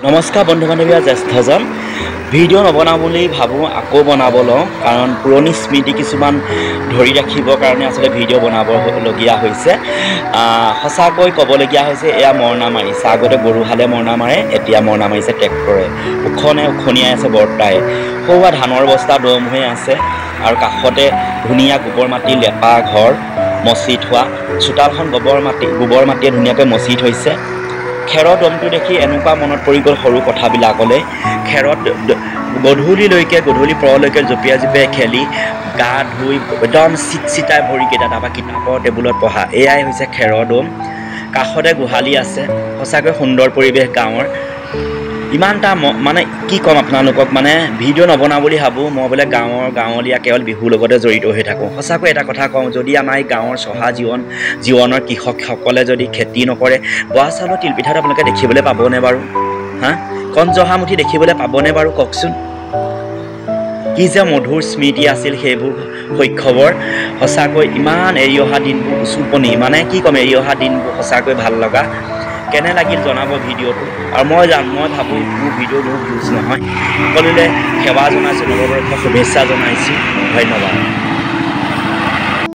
নমস্কাৰ বন্ধু বান্ধৱী আৰু জ্যেষ্ঠজন ভিডিঅ' নবনাওঁ বুলি ভাবোঁ আকৌ বনাব লওঁ কাৰণ পুৰণি স্মৃতি কিছুমান ধৰি ৰাখিবৰ কাৰণে আচলতে ভিডিঅ' বনাবলগীয়া হৈছে সঁচাকৈ ক'বলগীয়া হৈছে এয়া মৰণা মাৰিছে আগতে গৰু হালে মৰণা মাৰে এতিয়া মৰণা মাৰিছে ট্ৰেক্টৰে উখনিয়াই আছে বৰ্তাই সৌৱা ধানৰ বস্তা দম হৈ আছে আৰু কাষতে ধুনীয়া গোবৰ মাটি লেপা ঘৰ মচি থোৱা চোতালখন গোবৰ মাটিয়ে ধুনীয়াকৈ মচি থৈছে খেৰৰ দমটো দেখি এনেকুৱা মনত পৰি গ'ল সৰু কথাবিলাকলৈ খেৰত গধূলি পৰলৈকে জঁপিয়াই খেলি গা ধুই একদম চিটচিটাই ভৰিকেইটা তাৰপৰা কিতাপৰ টেবুলত পঢ়া এয়াই হৈছে খেৰৰ দম কাষতে গোহালি আছে সঁচাকৈ সুন্দৰ পৰিৱেশ গাঁৱৰ ইমানটা মানে কি ক'ম আপোনালোকক মানে ভিডিঅ' নবনাওঁ বুলি ভাবোঁ মই বোলে গাঁৱলীয়া কেৱল বিহুৰ লগতে জড়িত হৈ থাকোঁ সঁচাকৈ এটা কথা কওঁ যদি আমাৰ এই গাঁৱৰ চহা জীৱনৰ কৃষকসকলে যদি খেতি নকৰে বৰা চাউলৰ তিলপিঠাটো আপোনালোকে দেখিবলৈ পাবনে বাৰু কণ জহামুঠি দেখিবলৈ পাবনে বাৰু কওকচোন কি যে মধুৰ স্মৃতি আছিল সেইবোৰ শৈশৱৰ সঁচাকৈ ইমান এৰি অহা দিনবোৰ উচুপনি মানে কি ক'ম এৰি অহা দিনবোৰ সঁচাকৈ ভাল লগা কেনে লাগিল জনাব ভিডিঅ'টো আৰু মই ভাবোঁ মোৰ ভিডিঅ' বহুত ভিউজ নহয় সকলোলৈ সেৱা জনাইছোঁ নৱবৰ্ষৰ শুভেচ্ছা জনাইছোঁ ধন্যবাদ।